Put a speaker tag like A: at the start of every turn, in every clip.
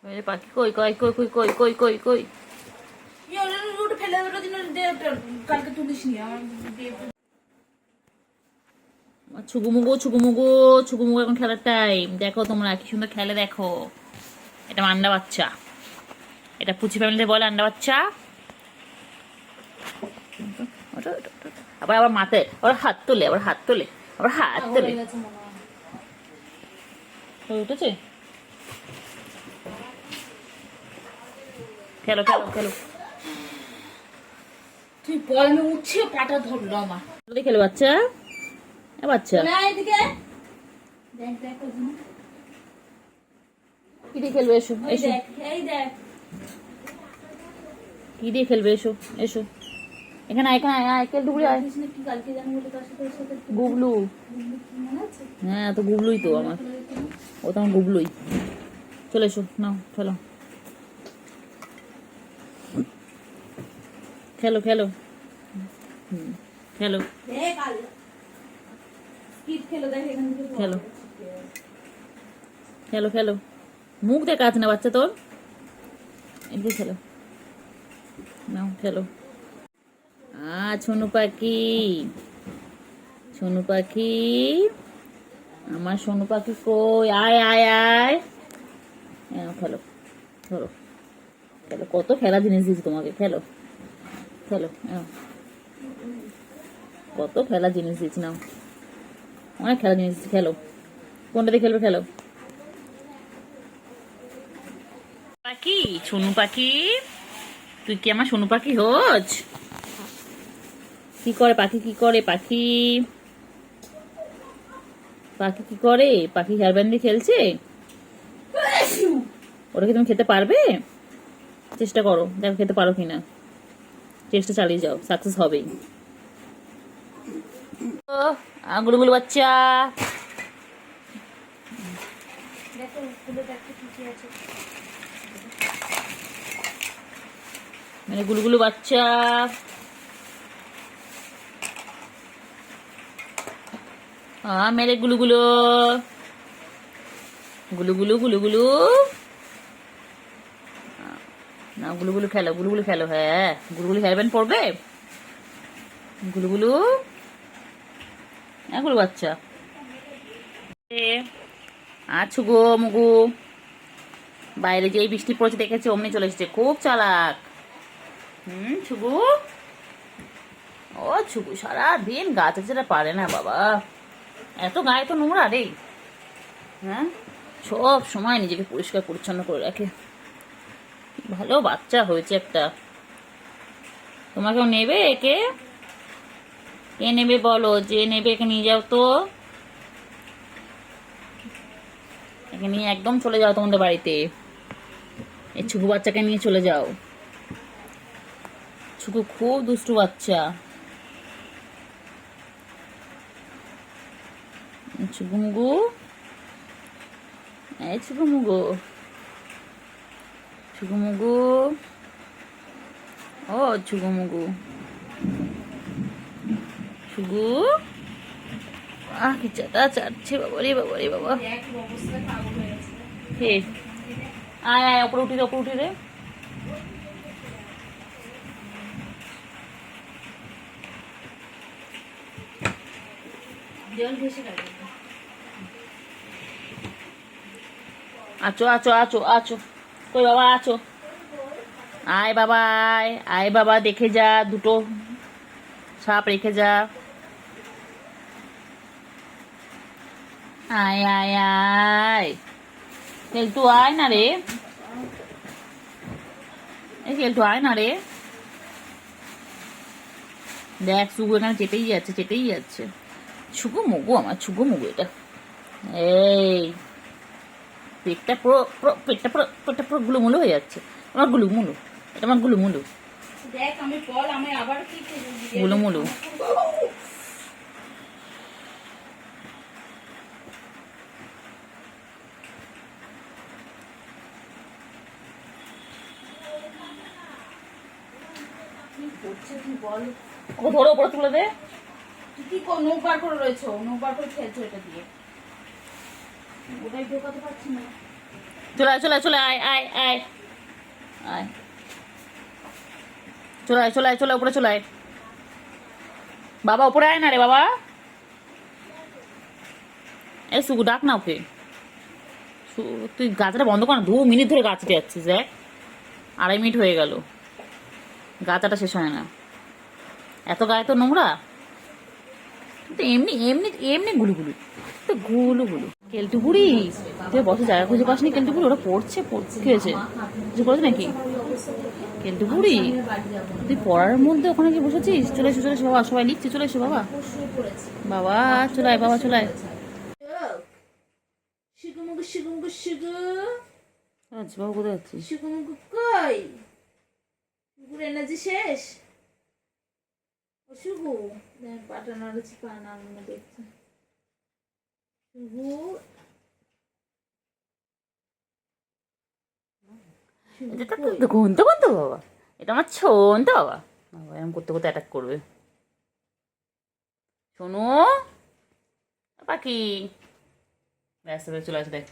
A: मेरे पाखी कोई कोई कोई कोई कोई कोई कोई कोई
B: ये उठ ফেলে ওটা দিন কালকে তুলিস নি আমার
A: ছুগুমুগু ছুগুমুগু ছুগুমুগু এখন খেলার টাইম। দেখো তোমরা কি সুন্দর খেলে, দেখো। এটা আন্ডা বাচ্চা, এটা পুচি ফ্যামিলিতে বলে আন্ডা বাচ্চা। আবার আবার মাথায় আবার হাত তোলে, আবার হাত তোলে, আবার হাত তোলে। উঠেছে, খেলো খেলো খেলো।
B: তুই বল আমি উঠছে পাটা ধরলো আমার।
A: খেলো বাচ্চা, বাচ্চা
B: দেখ দেখ
A: কি দিয়ে খেলবে? এসো এসো,
B: এই দেখ
A: কি দিয়ে খেলবে? এসো এসো, এখানে এখানে আয়, কেল ডুবলি আয়।
B: কি কালকে জানো বলে তার সাথে
A: গুবলু,
B: মনে আছে?
A: হ্যাঁ তো গুবলুই তো আমার, ও তো আমার গুবলুই। চলে এসো, নাও খেলো খেলো খেলো খেলো
B: দেখ আল স্কিপ খেলো, দেখ এখান থেকে
A: খেলো খেলো খেলো। মুখ দেখা আছে না বাচ্চা তোর, এদিকে খেলো, নাও খেলো। সোনু পাখি, সোনু পাখি, আমার সোনু পাখি কই? আয় আয় আয়, খেলো ধরো খেলো। কত খেলা জিনিস দিয়েছি তোমাকে, খেলো খেলো। কত খেলা জিনিস দিয়েছি, নাও অনেক খেলা জিনিস দিয়েছি, খেলো। কোনটাতে খেলবে খেলো। পাখি, সোনু পাখি, তুই কি আমার সোনু পাখি হোজ? কি করে পাখি, কি করে পাখি? পাখি কি করে? পাখি হেয়ার ব্যান্ড দিয়ে খেলছে। ওটা কি তুমি খেতে পারবে? চেষ্টা করো, দেখো খেতে পারো কিনা। চেষ্টা চালিয়ে যাও, সাকসেস হবেই। গুলুগুলু বাচ্চা,
B: দেখো ফুলে দেখতে কি আছে।
A: মানে গুলুগুলু বাচ্চা, মেরে গুলুগুলো গুলুগুলু গুলুগুলু, না গুলুগুলু খেলো, গুলুগুলু খেলো। হ্যাঁ গুলুগুলু হেয়ারব্যান্ড পড়বে, গুলুগুলু। গুলু বাচ্চা আছো গো মুগু। বাইরে যে বৃষ্টি পড়েছে দেখেছে, অমনি চলে এসেছে, খুব চালাক। ছুগু, ও ছুগু সারাদিন গাছ যেটা পারে না বাবা, এত গায়ে তো নোংরা রে। হ্যাঁ সব সময় নিজেকে পরিষ্কার পরিচ্ছন্ন করে রাখে, ভালো বাচ্চা হয়েছে একটা। তোমাকেও নেবে একে? কে নেবে বলো, যে নেবে একে নিয়ে যাও তো। একে নিয়ে একদম চলে যাও তোমাদের বাড়িতে, এই ছুকু বাচ্চাকে নিয়ে চলে যাও। ছুকু খুব দুষ্টু বাচ্চা। ছুকুমুগু, এই ছুকুমুগু, ছুকুমুগু, ও ছুকুমুগু, ছুগু। কি চাটা চাটছে বাবা রে, বাবা রে বাবা। হে আয় আয়, ওপরে উঠি রে, ওপরে উঠি রে।
B: জল ঘেসে লাগে।
A: আছো আছো আছো আছো, কই বাবা আছো? আয় বাবা আয়, আয় বাবা, দেখে যা, দুটো সাপ রেখে যা। আয় আয় আয়, কেলটু আয় না রে, এই কেলটু আয় না রে। দেখ সুগু এখানে চেপেই যাচ্ছে, চেপেই যাচ্ছে। ছুগু মুগু, আমার ছুগু মুগু এটা। এই পেটটা পুরো পুরো পেটটা পুরো পেটটা পুরো গুলুমুলু হয়ে যাচ্ছে, আমার গুলুমুলু, এটা আমার গুলুমুলু।
B: দেখ আমি বল আমি আবার কি
A: গুলুমুলু।
B: বল
A: ও ধরো, উপরে তুলে দে।
B: তুই কি নৌক বার করে রয়েছো, নৌক বার করে খেলছো এটা দিয়ে, ওটাই ঢোকাতে পারছি না।
A: চলে আয় চলে আয় চলে আয় আয় আয় আয় চলে আয় চলে আয় চলে উপরে চলে আয় বাবা উপরে আয় না রে বাবা এই সুগু ডাক না ওকে তুই গাছটা বন্ধ কর না 2 মিনিট ধরে গাছটা যাচ্ছিস দেখ 2.5 মিনিট হয়ে গেল গাছাটা শেষ হয় না এত গায়ে তো নোংরা তো এমনি এমনি এমনি গুলুগুলু তো গুলুগুলু কেলটু বুড়ি তুই বসে জায়গা খুঁজে পাসনি কেলটু বুড়ি ওরা পড়ছে কি হয়েছে কিছু করেছে নাকি কেলটু বুড়ি তুই পড়ার মধ্যে ওখানে কি বসেছিস চলে এসো বাবা সবাই লিখছে চলে এসো বাবা বাবা চলে আয় বাবা চলে আয়
B: শিগুমুগু শিগুমুগু শিগু
A: আচ্ছা বাবা কোথায় যাচ্ছিস
B: শিগুমুগু কই শিগুর এনার্জি শেষ ও শিগু পাটা নাড়াচ্ছি পা নাড়ানো দেখছে শিগু
A: এটা তো ঘন্টা ঘন্টা বাবা এটা আমার ছন্টা বাবা বাবা এরকম করতে করতে অ্যাটাক করবে শোনো পাখি ব্যস্ত হয়ে চলে আসে দেখ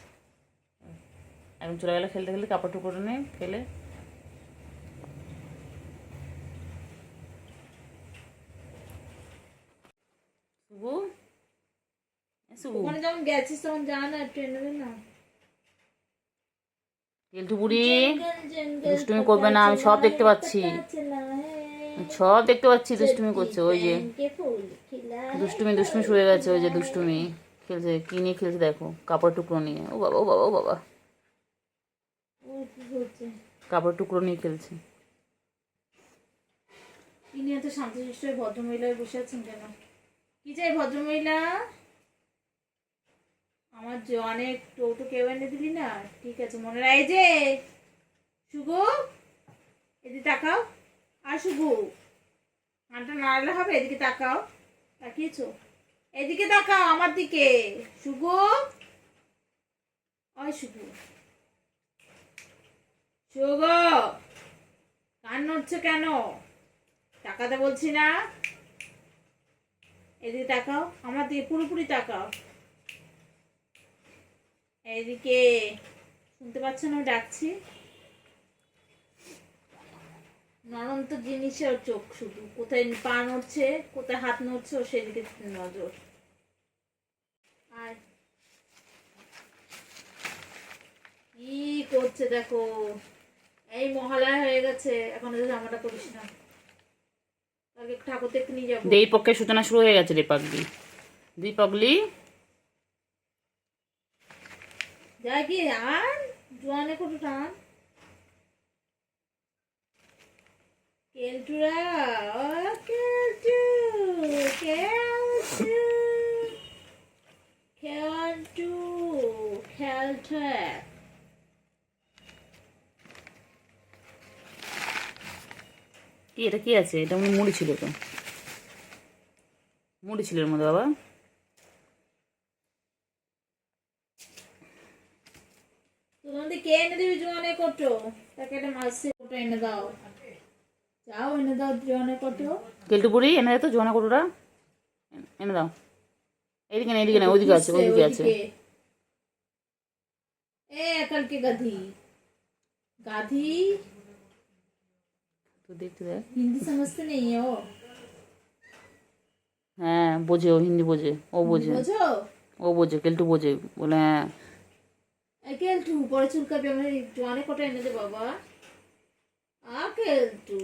A: এখন চলে গেলে খেলতে খেলতে কাপড় টুকরো নে ফেলে শুভু শুভু
B: ওখানে যখন গেছিস তখন যা না ট্রেনে না
A: কেলটু বুড়ি দুষ্টুমি করবে না আমি সব দেখতে পাচ্ছি সব দেখতে পাচ্ছি দুষ্টুমি করছে ওই যে দুষ্টুমি শুরু হয়ে গেছে ওই যে দুষ্টুমি খেলছে কি নিয়ে খেলছে দেখো কাপড় টুকরো নিয়ে ও বাবা ও বাবা ও বাবা কাপড় টুকরো নিয়ে খেলছে
B: ইনি এত শান্তশিষ্ট ভদ্রমহিলায় বসে আছেন কেন কি চাই ভদ্রমহিলা আমার যে অনেক টোটো কেউ এনে দিলি না ঠিক আছে মনে রাখ যে শুভু এদিকে তাকাও আর শুভু কানটা নাড়ালে হবে এদিকে তাকাও তাকিয়েছো এদিকে তাকাও আমার দিকে শুভু ওই শুভু শুভ কান নড়ছে কেন তাকাতে বলছি না এদিকে তাকাও আমার দিকে পুরোপুরি তাকাও এইদিকে শুনতে পাচ্ছ না ডাকছি নরম তো জিনিসে ওর চোখ শুধু কোথায় পা নড়ছে কোথায় হাত নড়ছে ও সেদিকে নজর আর কি করছে দেখো এই মহালয়া হয়ে গেছে এখন জামাটা করিস না কালকে ঠাকুর দেখতে নিয়ে যাবো
A: দেই পক্ষের সূচনা শুরু হয়ে গেছে রে পাগলি দুই পাগলি
B: যা কি আর জোয়ানে কত টান কেলটুরা ও কেলটু কেলটু কেলটু খেলটু
A: কি এটা কি আছে এটা মনে মুড়ি ছিল তো মুড়ি ছিল এর মধ্যে বাবা
B: তোমাদের কে এনে দিবি জোয়ানে কটো তাকে একটা মাসে কটো এনে দাও যাও এনে দাও জোয়ানে কটো
A: কেলটু বুড়ি এনে দে তো জোনা কটুরা এনে দাও এদিকে না এদিকে না ওইদিকে আছে ওইদিকে আছে
B: এ কালকে গাধি গাধি
A: তো দেখতে দেখ
B: हिंदी समझते नहीं है वो
A: হ্যাঁ বোঝে ও হিন্দি বোঝে ও বোঝে
B: বুঝো
A: ও বোঝে কেলটু বোঝে বলে হ্যাঁ
B: কেলটু পরে চুলকাবি আমার জোয়ানে কটা এনে দে বাবা কেলটু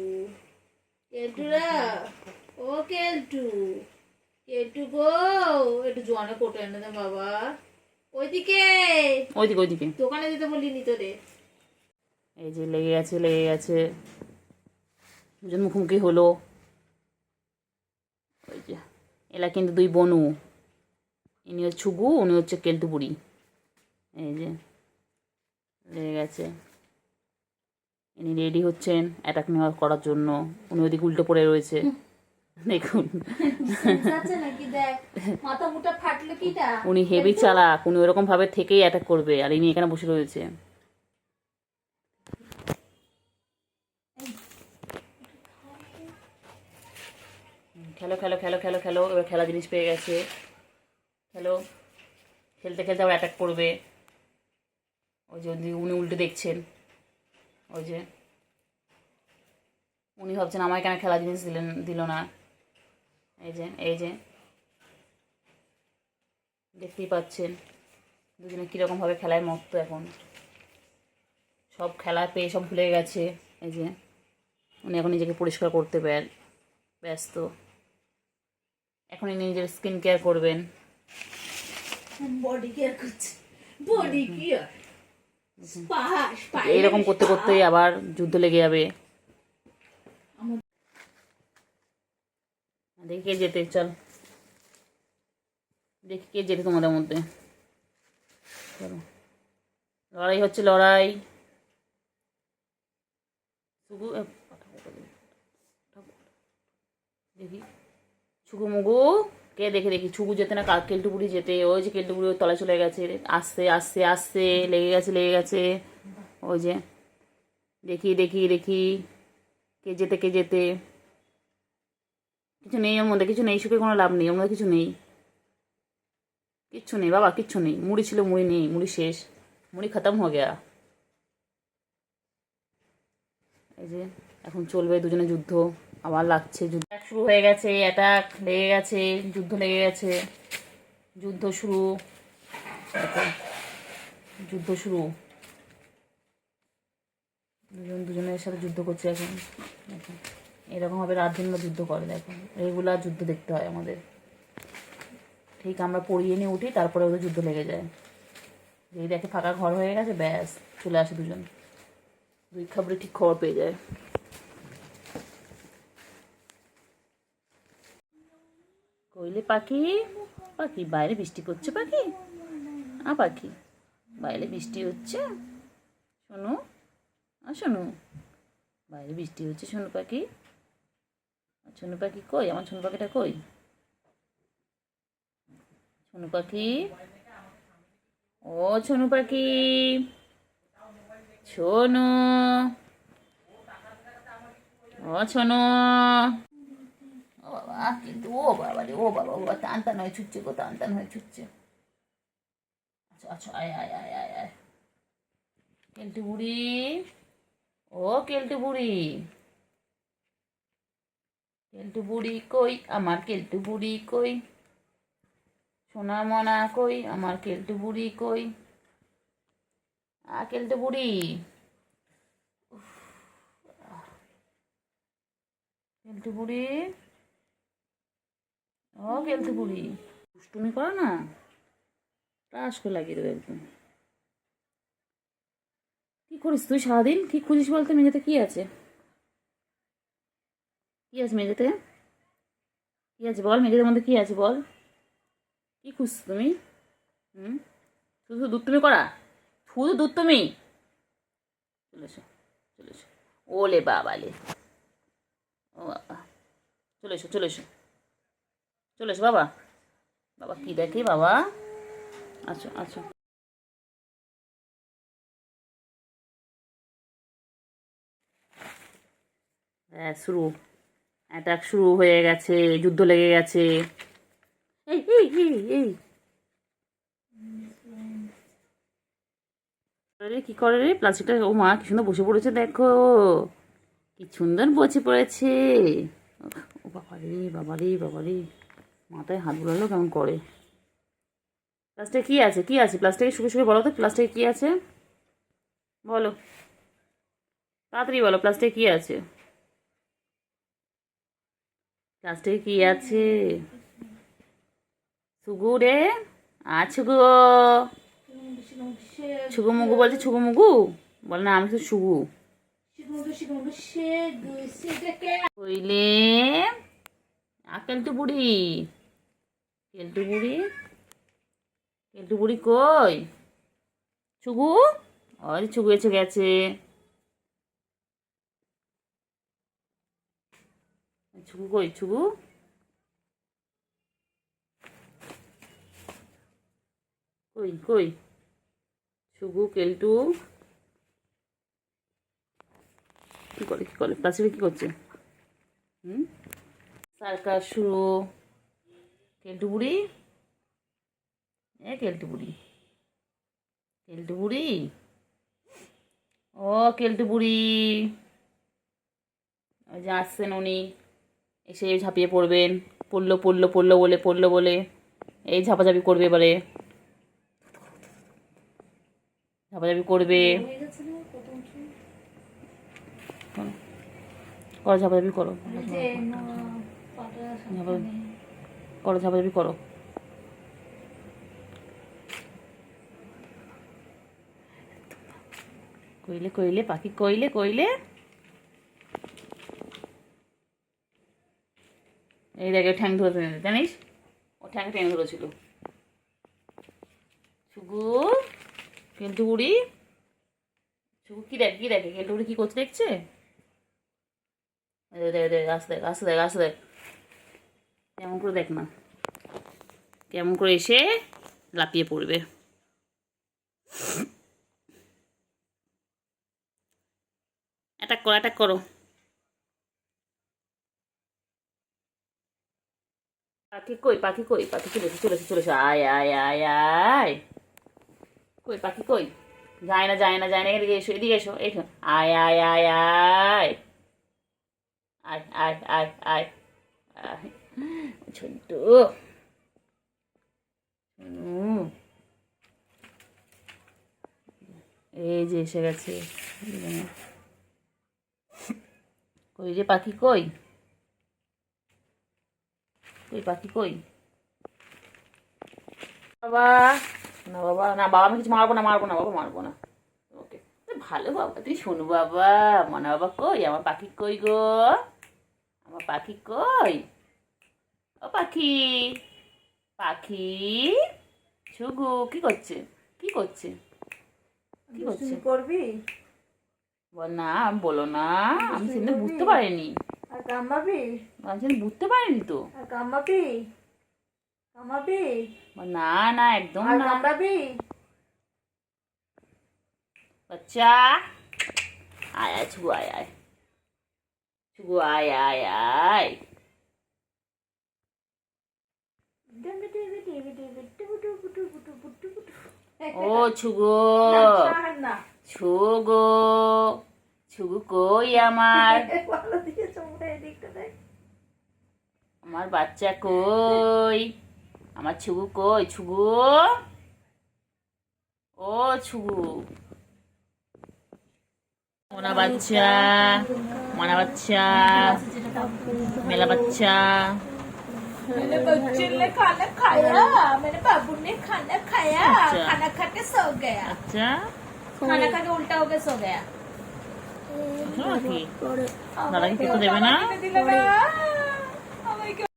B: কেলটুরা ও কেলটু কেলটু গো একটু জোয়ানে কটা এনে দে বাবা ওইদিকে
A: ওইদিকে ওইদিকে
B: দোকানে দিতে বলিনি তোরে
A: এই যে লেগে গেছে দুজন মুখোমুখি হলো ওই যে এলা কিন্তু দুই বনু ইনি হচ্ছে ছুগু উনি হচ্ছে কেলটু বুড়ি এই যে লেগে গেছে ইনি রেডি হচ্ছেন অ্যাটাক নেওয়া করার জন্য উনি ওদিকে উল্টো পড়ে রয়েছে দেখুন
B: নাকি দেখ মাথা মুটা ফাটলো কিটা
A: উনি হেভি চালাক উনি ওরকম ভাবে থেকেই অ্যাটাক করবে আর ইনি এখানে বসে রয়েছে খেলো খেলো খেলো খেলো খেলো এবার খেলা জিনিস পেয়ে গেছে খেলো খেলতে খেলতে আবার অ্যাটাক করবে ওই যে উনি উল্টে দেখছেন, ওই যে উনি ভাবছেন আমায় কেন খেলা জিনিস দিল না। এই যে দেখতেই পাচ্ছেন দুজনে কীরকমভাবে খেলায় মত্ত। এখন সব খেলা পেয়ে সব ভুলে গেছে। এই যে উনি এখন নিজেকে পরিষ্কার করতে ব্যস্ত। এখন ইনি নিজের স্কিন কেয়ার করবেন।
B: বডি কেয়ার করছে, বডি কেয়ার।
A: এইরকম করতে করতেই আবার যুদ্ধ লেগে যাবে। দেখি কে যেতে, চল দেখি কে যেতে তোমাদের মধ্যে। চলো, লড়াই হচ্ছে, লড়াই। দেখি ছুকু মুগু কে, দেখি ছুকু যেতে না কেলটুপুরি যেতে। ওই যে কেলটুপুরি ওই তলায় চলে গেছে, আস্তে আস্তে আস্তে লেগে গেছে। ওই যে দেখি কে যেতে কিছু নেই ওর মধ্যে, কিছু নেই, সুখে কোনো লাভ নেই ওর মধ্যে, কিচ্ছু নেই বাবা, কিচ্ছু নেই। মুড়ি ছিল, মুড়ি নেই, মুড়ি শেষ, মুড়ি খতম হয়ে গেয়া। এই যে এখন চলবে দুজনে যুদ্ধ, আবার লাগছে যুদ্ধ শুরু হয়ে গেছে, অ্যাটাক লেগে গেছে, যুদ্ধ লেগে গেছে, যুদ্ধ শুরু, যুদ্ধ শুরু। দুজনের সাথে যুদ্ধ করছে এখন। দেখুন এরকমভাবে রাত দিন যুদ্ধ করে, দেখুন রেগুলার যুদ্ধ দেখতে হয় আমাদের। ঠিক আমরা পড়িয়ে নিয়ে উঠি, তারপরে ওদের যুদ্ধ লেগে যায়। যেই দেখে ফাঁকা ঘর হয়ে গেছে, ব্যাস চলে আসে দুজন, দুই খবরে ঠিক খবর পেয়ে যায়। কইলে পাখি, পাখি বাইরে বৃষ্টি পড়ছে, পাখি পাখি বাইরে বৃষ্টি হচ্ছে, শোনো শোনো, বাইরে বৃষ্টি হচ্ছে, শোনো পাখি। শোনো পাখি কই, আমার শোনো পাখিটা কই, শোনো পাখি, ও শোনো পাখি, শোনো, ও শোনো। ও বাবা, কিন্তু ও বাবা রে, ও বাবা টান হয়ে ছুটছে গো, টান হয়ে ছুটছে। আচ্ছা আয় কেলটু বুড়ি, ও কেলটু বুড়ি কই, আমার কেলটু বুড়ি কই, সোনা মনা কই, আমার কেলটু বুড়ি কই, কেলটু বুড়ি, কেলটু বুড়ি, ও কেলটু বুড়ি, দুষ্টুমি করো না, টাস করে লাগিয়ে দেবে একদম। কি করিস তুই সারাদিন, কি খুঁজিস বলতে? মেঝেতে কি আছে, মেঝেতে কি আছে বল, মেঝেদের মধ্যে কি আছে বল, কি খুঁজছো তুমি? শুধু দুধ তুমি করা, শুধু দুধ তুমি। চলে এসো, ওলে বাবালে, ও বাবা, চলে এসো বাবা, বাবা কি দেখে বাবা, আচ্ছা হ্যাঁ শুরু, অ্যাটাক শুরু হয়ে গেছে, যুদ্ধ লেগে গেছে। এই কি করে রে প্লাস্টিকটা, ও মা কি সুন্দর বসে পড়েছে, দেখো কি সুন্দর বসে পড়েছে। ও বাবা রে, মাথায় হাত বুলালো কেমন করে। প্লাস্টিকে কি আছে প্লাস্টিকে, শুকে বলো তো, প্লাস্টিকে কি আছে বলো, তাড়াতাড়ি বলো, প্লাস্টিকে কি আছে, প্লাস্টিকে কি আছে? ছুগু রে, ছুগু, ছুগু মুগু বলছে, ছুগু মুগু বল না, আমি তো ছুগু কইলে, কেলটু বুড়ি, কেলটু বুড়ি কই, ছুগু, ওই ছুগু এসে গেছে, ছুগু কই, ছুগু কই, ছুগু কেলটু কি করে প্লাস্টিকে কি করছে? সার্কাস শুরু, কেলটু বুড়ি, কেলটু বুড়ি, ও কেলটু বুড়ি, ওই যে আসছেন উনি, এসে ঝাঁপিয়ে পড়বেন। পড়লো পড়লো পড়লো বলে, পড়লো বলে এই ঝাপাঝাপি করবে এবারে, ঝাপাঝাপি করবে।
B: হয়ে গেছে না কত অংশ?
A: করো ঝাপাঝাপি করো,
B: এই যে পাটা
A: ঝাপাঝাপি করো, ঝাপাঝাপি করো। কইলে কইলে পাখি, কইলে কইলে। এই দেখে ঠ্যাং ধরেছে জানিস, ও ঠ্যাং টেনে ধরেছিল। ছুগু, কেলটু বুড়ি, ছুগু কি দেখ, কি দেখে কেলটু বুড়ি কি করছে দেখছে। আসতে দেখ, আসতে দেখ, আসতে দেখ, কেমন করে দেখ না, কেমন করে এসে লাপিয়ে পড়বে। অ্যাটাক করো, অ্যাটাক করো। পাখি কই, পাখি কই, পাখি চলেছে চলেছে চলেছে, আয় আয় আয় আয়। কই পাখি কই, যায় না যায় না যায় না, এদিকে এসো, এদিকে এসো, এসো, আয় আয় আয় আয় আয় আয় আয় আয় আয়। ছোট্ট এই যে এসে গেছে। কই রে পাখি কই, কই পাখি কই। বাবা না, বাবা না, বাবা আমি কিছু মারবো না, মারবো না বাবা, মারবো না। ওকে ভালো বাবা, তুই শোনো বাবা। মনা বাবা কই, আমার পাখি কই গো, আমার পাখি কই, ও পাখি, পাখি ছুগু কি করছে, কি করছে, কি করছে।
B: দুষ্টুমি করবি
A: বল না, আমি বলো না, আমি সেদিন বুঝতে পারিনি,
B: আর কামাবি,
A: আমি সেদিন বুঝতে পারিনি তো।
B: আর কামাবি, কামাবি
A: বল না না, একদম
B: আর
A: না।
B: কামড়াবি।
A: বাচ্চা আয় আয় ছুগু, আয় আয় ছুগু, আয় আয় আয়। ও ছুগু,
B: না
A: ছুগু, ছুগু কই আমার,
B: ভালো দিয়েছ মোটা এদিকটা দেখ।
A: আমার বাচ্চা কই, আমার ছুগু কই, ছুগু, ও ছুগু, মোনা বাচ্চা, মোনা বাচ্চা, মেলা বাচ্চা।
B: मैंने बच्चे ने खाना खाया, मेरे बाबू ने खाना खाया,
A: अच्छा।
B: खाना खा के सो गया,
A: আচ্ছা
B: खाना खा के उल्टा हो के सो गया।
A: নাকি দাদা কি খেতে দেবে না?
B: দিলে না